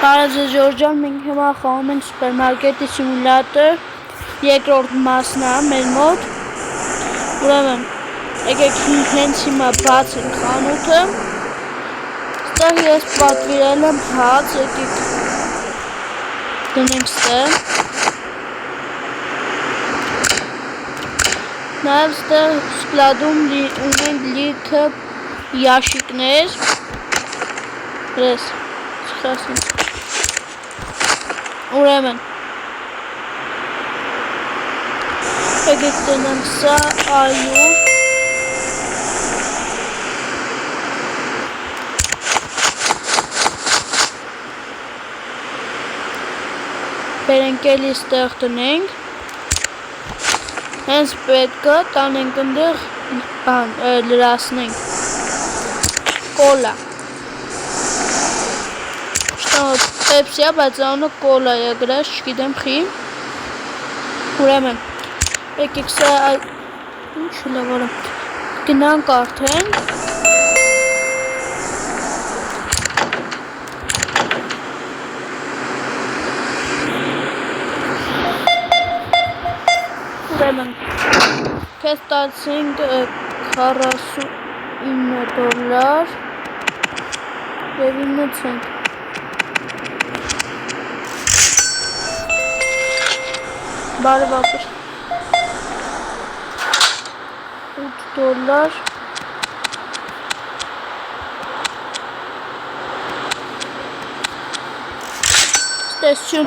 Բարև Ժորժան, մենք հիմա խաղում ենք սուպերմարկետի սիմուլյատոր, երկրորդ մասն է մեր մոտ։ Ուրեմն, եկեք հենց հիմա բացենք խանութը։ Ստեղ ես պատվիրել եմ հաց, եկեք դնենք ստեղ։ Նաև ստեղ սկլադում ունենք լիքը ящикներ։ Ես չխասեմ։ Ուրեմն եկեք դնենք սա այու բերենք էլի ստեղ դնենք հենց պետք է տանենք ընդեղ լրացնենք կոլա Pepsi-ա, բայց անունը կոլա է գրած, չգիտեմ խի։ Ուրեմն, եկեք սա ինչ լավ արամ։ Գնանք արդեն։ Ուրեմն, քեզ տալցենք $49 և 9 ցենտ։ Բարև ապր $8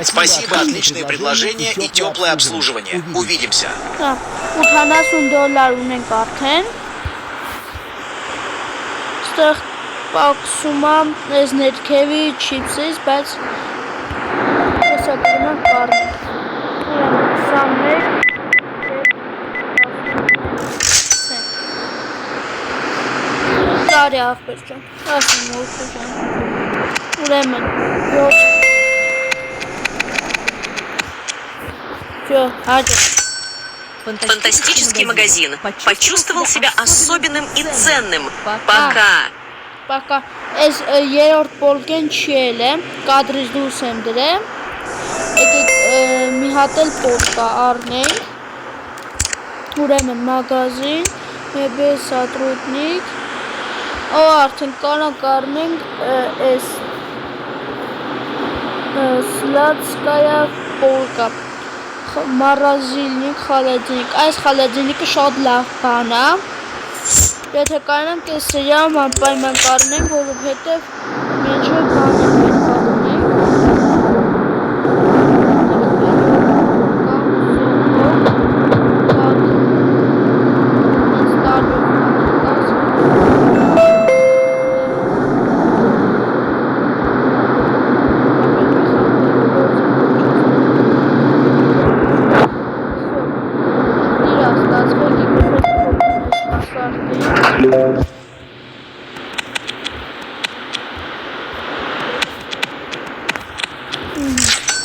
Спасибо, отличное предложение и теплое обслуживание. Увидимся. $80 ունենք արդեն Ստեղ պակսում ես ներքևի չիպսից, բայց հեսա կգնանք կարնենք Տարի աղբեր ճան, ասում որդու ճան, ուրեմն, Фантастический магазин. Почувствовал себя особенным и ценным. Пока. Пока. Ես երորդ պոլկեն չել եմ, կադրից դուրս եմ դրեմ, եկեք մի հատ էլ պոլկա առնենք, ուրեմն մագազին, մեբե սատրուտնիկ, արդեն կանանք առնենք ես սլադսկայա պոլկա, մարազիլնիկ, խալեդինիկ, այս խալեդինիկը շատ լավ բան է, եթե կանանք ես սրյամ անպայման կարնենք, որովհետև մեջը բան է պետք առնենք,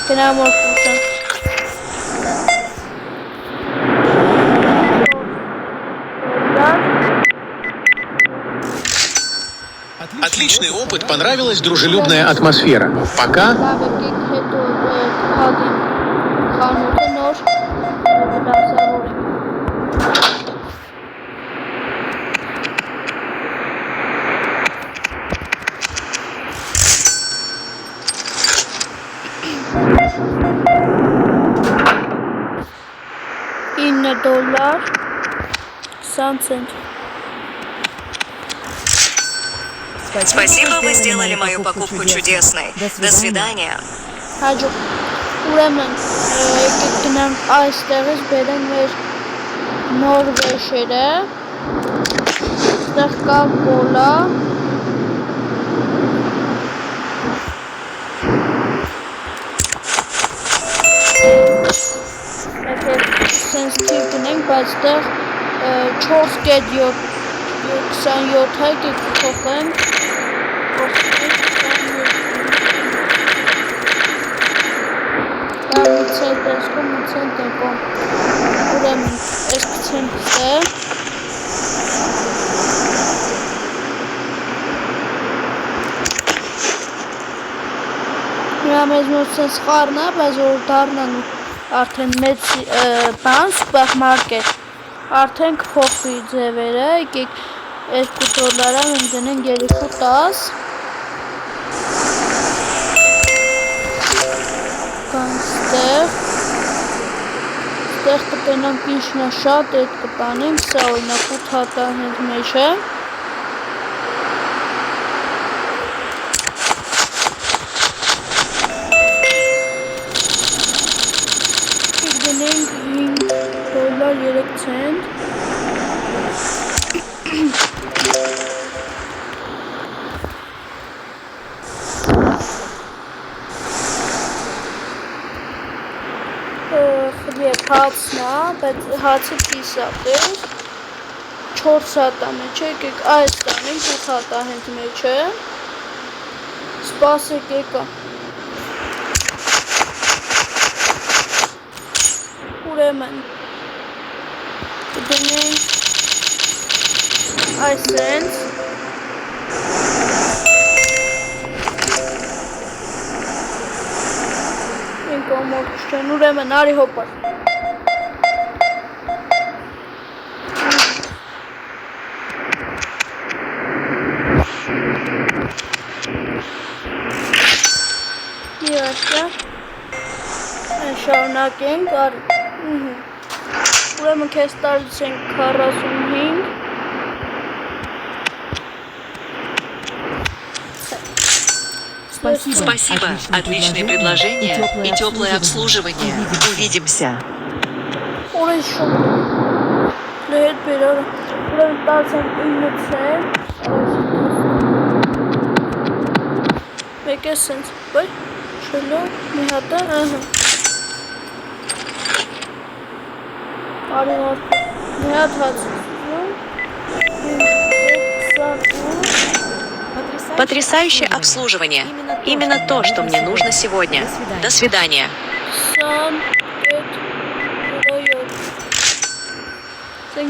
Գնամ որպուշան Отличный опыт, понравилась дружелюбная атмосфера. Пока. $9 20 цент. Спасибо, вы сделали мою покупку чудесной. До свидания. Հաջող ուրեմն եկեք գնանք այստեղից բերենք մեր նոր վեշերը ստեղ կա կոլա եկեք սենց թիվ գնենք, բայց ստեղ 4.27 եկեք փոխենք Ուրեմն, ես կցենք ստեղ Ուրեմն մեզ մոտ sense խառն է, բայց որ դառնան արդեն մեծ բան, սուպերմարկետ։ Արդեն կփոխվի ձևերը, եկեք $2 մենք դնենք 3.10 կանստեղ կպենանք ինչն է շատ էդ կպանենք, սա օրինակ 8 հատա հենց մեջ է դնենք $5.3 հացն է, բայց հացը կիսատ է 4 հատա մեջ է, եկեք այս տանենք 8 հատա հենց մեջ է սպասեք եկա ուրեմն դնենք այս սենց ենք ամոտ չեն ուրեմն արի հոպար շարունակենք ուրեմն քեզ տալիս ենք 45 Спасибо. Отличное предложение и теплое обслуживание. Увидимся. Ուրեմն շուտ հետ բերար ուրեմն տալիս ենք 9 մեկ է սենց բայ շելո մի հատը արի մի հատ հաց Потрясающее обслуживание. Именно то, что мне нужно сегодня. До свидания.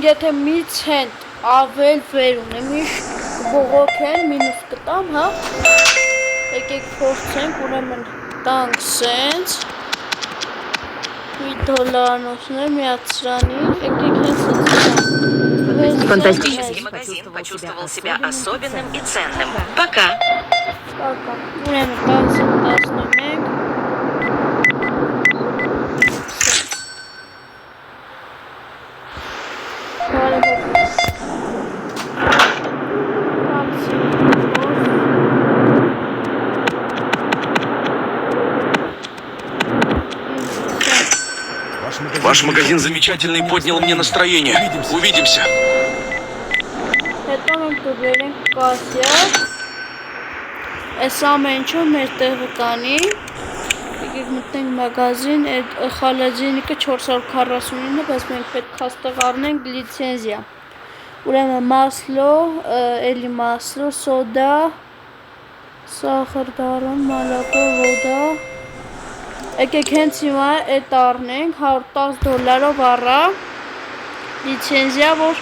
Եթե մի ցենտ ավել վեր ունեմ, բողոք են, մինուս կտամ, հա, եկեք փորձենք, ուրեմն տանք սենց, $5 միացրանի, եկեք հենց Фантастический магазин почувствовал себя особенным и ценным. Пока. Ուրեմն տանք սենց 11 Ваш магазин замечательный, поднял мне настроение. Увидимся. Հետո մենք դուբերենք կասյա այս ամենը մեր տեղը կանի եկեք մտնենք մագազին այդ խալաջինիկը 449 բայց մենք պետք է ստեղ առնենք լիցենզիա ուրեմն մասլո էլի մասլո սոդա սախար դարան մալակո ոդա եկեք հենց հիմա այդ առնենք $110 առա լիցենզիա որ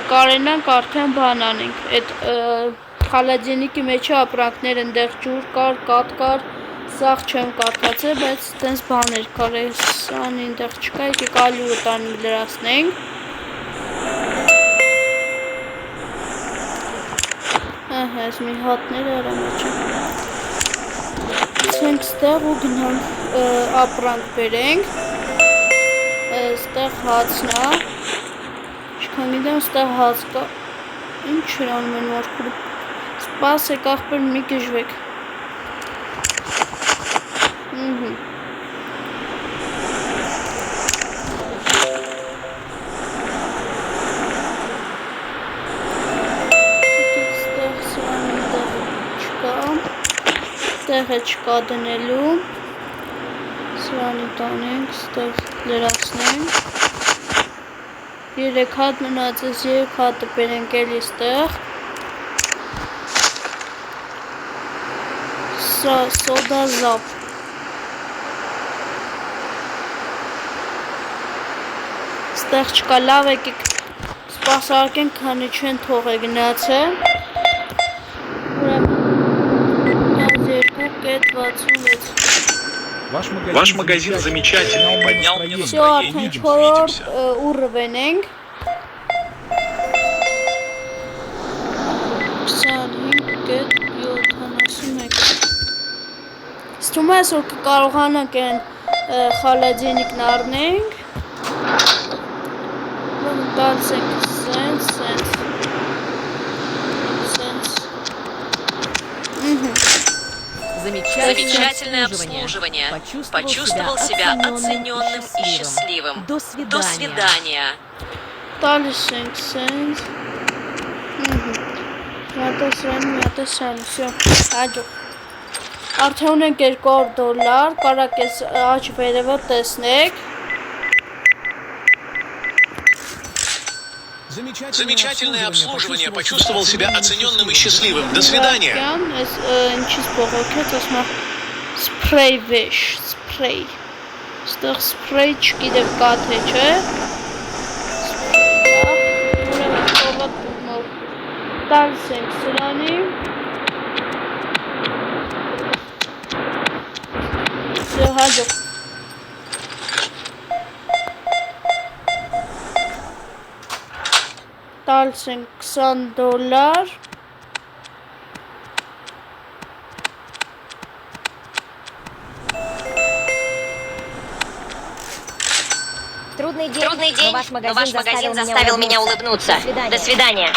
կարենանք արդեն բան անենք այդ խալաջինիկի մեջ ապրանքներ ընդեղ ջուր կար, կատ կար սաղ չեմ կարդացել, բայց տենց բաներ կար սան ինտեղ չկա, եկեք ալյուրը տանի լրացնենք այս մի հատներ արա մեջը ցենք ստեղ ու գնանք ապրանք բերենք ստեղ հացնա չքան գիտեմ ստեղ հաց կա ինչ էր անում են մարդուրը սպասեք աղբեր մի գժվեք Ստեղ է չկա դնելու սրանի տանենք, ստեղ լրացնենք 3 հատ մնացես 3 հատը բերենք էլի ստեղ սա սոդա զապ ստեղ չկա լավ եկեք սպասարկենք քանի չեն թողե գնացել ուրեմն 2.60 66. Ваш магазин замечательный, поднял мне Всё, настроение. արդեն 4-րդ Увидимся. ուռվեն ենք։ 25.71 Ստում ես, որ կկարողանանք են խալաջենիկն առնենք տալս ենք սենց Замечательное обслуживание. Почувствовал себя оцененным и счастливым. До свидания. տալիս ենք սենց Մատեսրան, всё, հաջող Արդեն ունենք $200, կարակ ես աջ վերևը տեսնեք Замечательное обслуживание. Почувствовал себя оцененным и счастливым. До свидания. Ես ինչից բողոքեց, ասում է սպրեյ վեշ, սպրեյ Ստեղ սպրեյ չգիտեմ կա թե չէ Ուրեմն թողատ նոր տալիս ենք սրանի Всё, հաջող տալիս ենք $20 Трудный день, Но ваш магазин заставил меня улыбнуться. До свидания.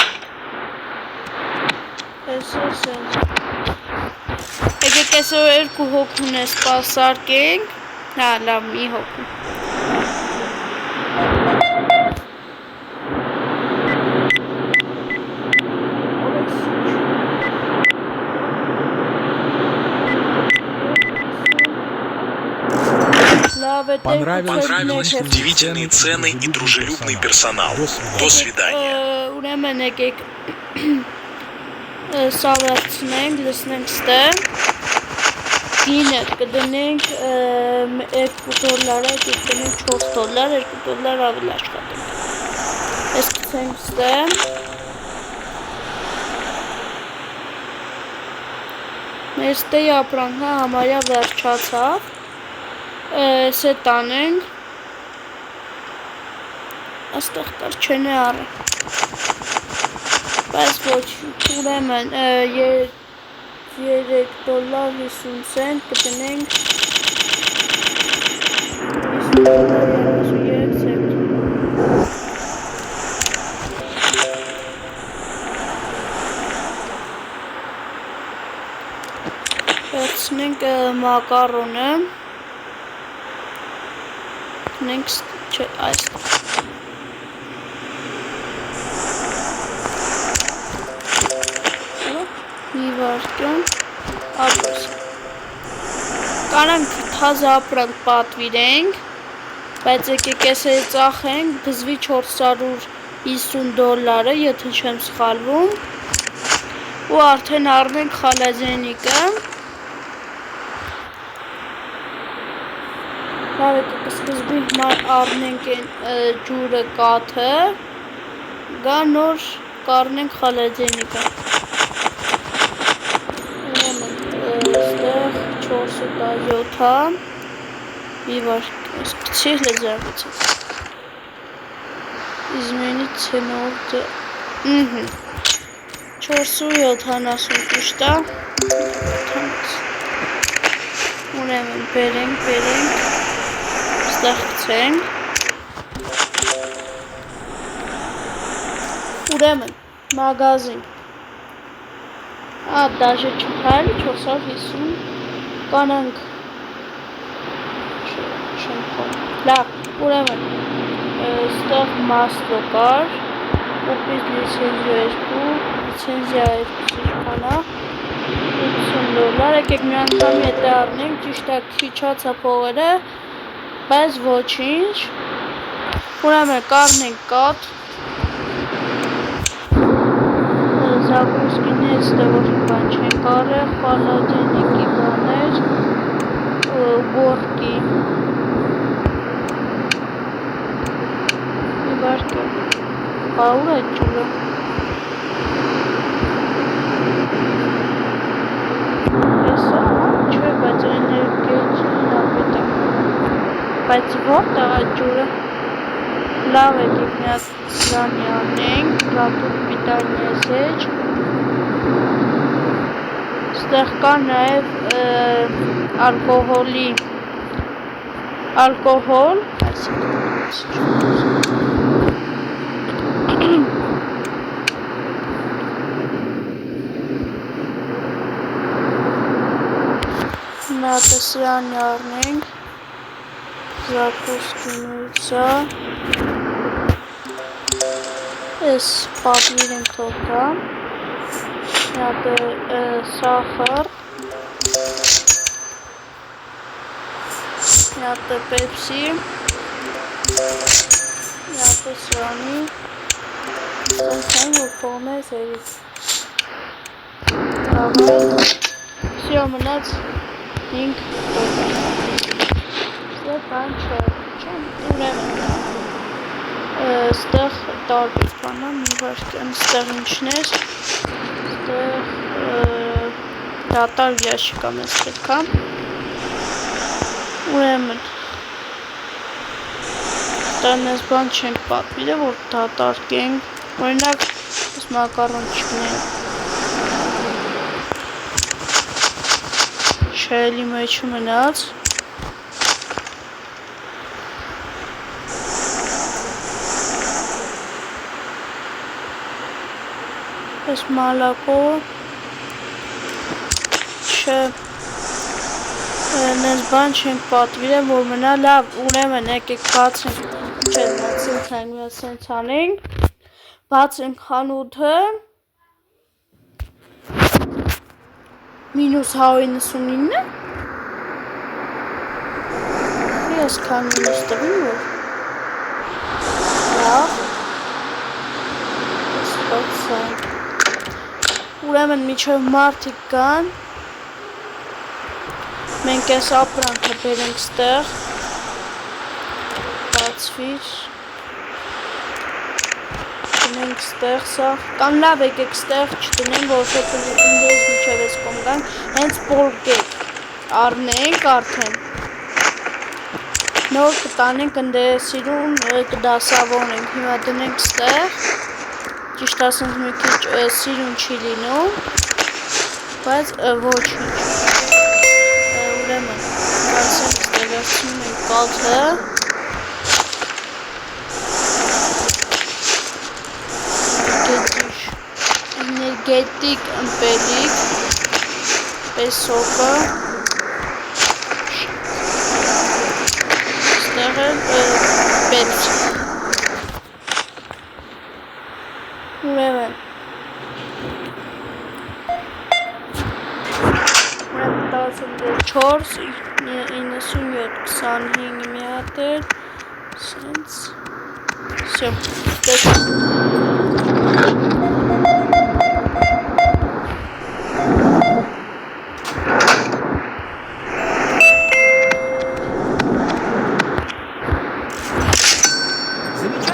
Եկեք այսօր 2 հոգուն է սպասարկենք Հա, լավ, մի հոգու Понравилось удивительные цены и дружелюбный персонал. До свидания. Ուրեմն եկեք սավերցնենք, լսնենք ստեղ Գինը կդնենք $2, կդնենք $4, $2 ավելի աշխատենք Ես կցենք ստեղ Մեր ստեի ապրանքը համարյա վերջացավ Ես է տանենք Աստեղ տար չեն է առը Բայց ոչ ուրեմն $3.50 կդնենք Վերցնենք մակարոնը Դնենք այստեղ Մի վարկյան ապրս Կանանք թազը ապրանք պատվիրենք Բայց եկեք ես է ծախենք Դզվի $450 Եթե չեմ սխալվում Ու արդեն առնենք խալաջենիկը Լավ եկեք սկզբի առնենք ջուրը կաթը Գա նոր կառնենք խալաջենիկը Ստեղ 4.7 Մի վարկյան Կչի լեզարվեցեց Իզմենի ցենորդը 4.70 Ուրեմն բերենք Ստեղ կցենք Ուրեմն մագազին Դաժե չպայլ 450 կանանք չեմ խոն լավ ուրեմն ստեղ մասլո կար ուպից լիցենզիա 2 կանա $80 եկեք մի անգամ եթե առնենք ճիշտ է քիչացա փողերը բայց ոչինչ ուրեմն կառնենք կաթ Զագունսկին է ստեղ որ բան չեն կարել, խալաջենիկի բաներ, գորկի Մի վարկը, ուր է ջուրը Եսա, չէ, բայց Բայց որտեղ այդ ջուրը լավ է դիքնյաց սրանի անենք, ռատուր պիտար նեզեջ ստեղ կա նաև ալկոհոլ նատը սրանի արնենք Զակուսկինույցա Ես պատվիր ենք թողկա Նատը սախար Նատը պեպսի Նատը սրանի Սանքային որ փողում է սերից Աղայ Սյո մնաց 5 դոլար Սյո բան չէ Ուրեմն Ստեղ տարբեր բանա մի վարկյան ստեղ ինչներ Ստեղ դատար ящիկա մեզ պետքա Ուրեմն Ստեղ մեզ բան չենք պատվիրը որ դատարկենք Օրինակ ես մակարոնչիկներ Շայելի մեջը մնաց Ես մալակո Չէ Նենց բան չենք պատվիրը որ մնա լավ ուրեմն եկեք բացենք Չէ նացենք անենք Բացենք խանութը Մինուս 199 Ես կան մինուս տվին որ Լավ Սպացանք Ուրեմն միջև մարդիկ կան Մենք ես ապրանքը բերենք ստեղ Բացվիր Տնենք ստեղ սա Կամ լավ եկեք ստեղ չտնենք որոշետ ընդերս միջև ես կոմ կան Հենց պոլկեք Արնենք արդեն Նոր կտանենք ընդերսիրուն կդասավորենք Հիմա դնենք ստեղ Ճիշտ ասենք մի քիչ սիրուն չի լինում Բայց ոչինչ Ուրեմն Գացենք ստեղացնում ենք կաթը Էներգետիկ ըմպելիք Պեսոկը Ստեղ էլ պեպսի Ուրեմն 4, 97, 25 մի հատ էր, սենց, սյո, տեսք։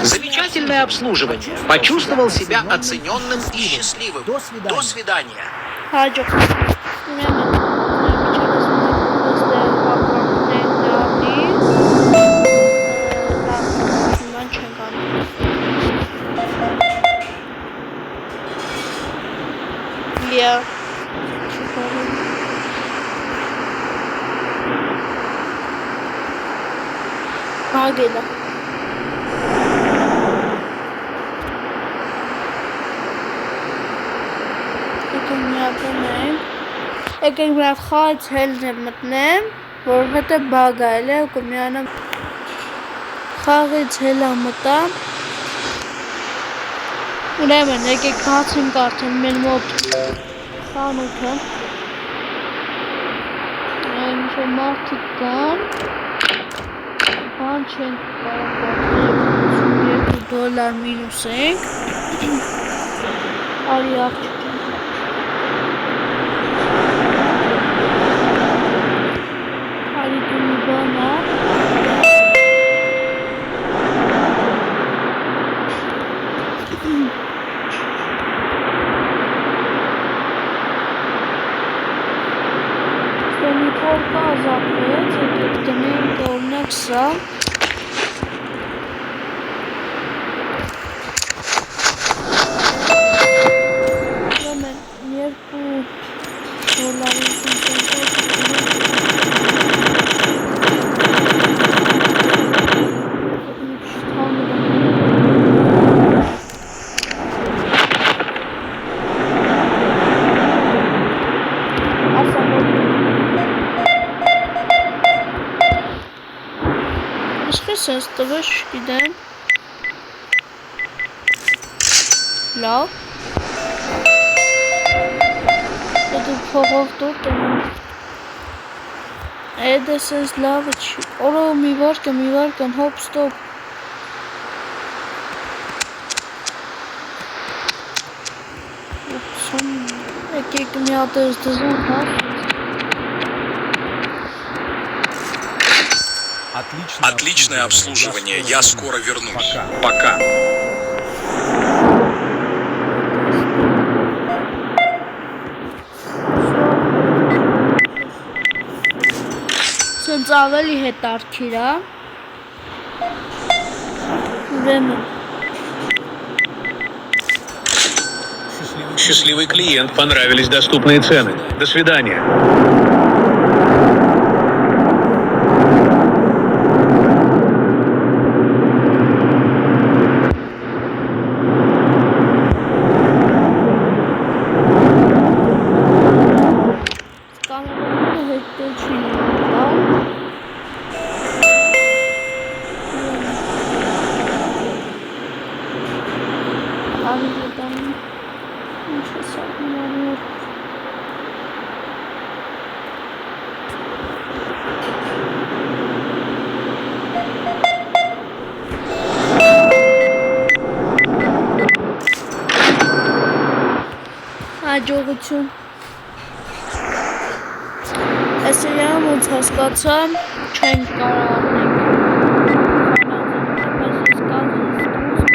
Замечательное обслуживание. Почувствовал себя оцененным и счастливым. До свидания. Հաջող։ Հագելա Եկեք միավ խաղից հելներ մտնեմ, որովհետև բագ այլ է, կմիանամ խաղից հելա մտամ, ուրեմն եկեք բացենք արդեն մեր մոտ խանութը, միշը մարդիկ կան, բան չենք կարող 52 դոլար մինուս ենք, արի աղջիկ մի փոքր կազապեց, եկեք դնենք օրինակ սա։ Ուրեմն Sense տվեց, չգիտեմ։ Լավ։ Դու փողով դուր տնում։ Դա sense լավը չի։ Օրո մի վարկան, հոպ, ստոպ։ Եկեք մի հատ ես դզում, հա։ Отличное обслуживание. Я скоро вернусь. Пока. Սենց ավելի հետարքիր, հա։ Ուրեմն։ Счастливый клиент, понравились доступные цены. До свидания. Հաջողություն։ Այսինքն ոնց հասկացամ, չեն կարող առնենք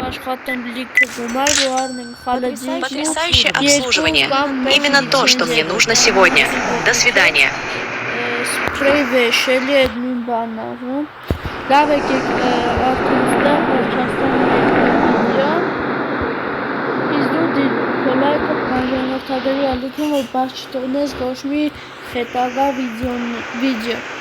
աշխատեմ լիքը գումար, որ առնենք խալեջի։ Потрясающее обслуживание. Именно то, что мне нужно сегодня. До свидания. Սպրեյ վեշելի այդ նույն բանն աղում։ Լավ եկեք արդեն ստեղ վերջաստան վիդեո։ Իսկ դու լայքը բաժանորդագրի ալիքում, որ բաց չթողնես ոչ մի հետագա վիդեո։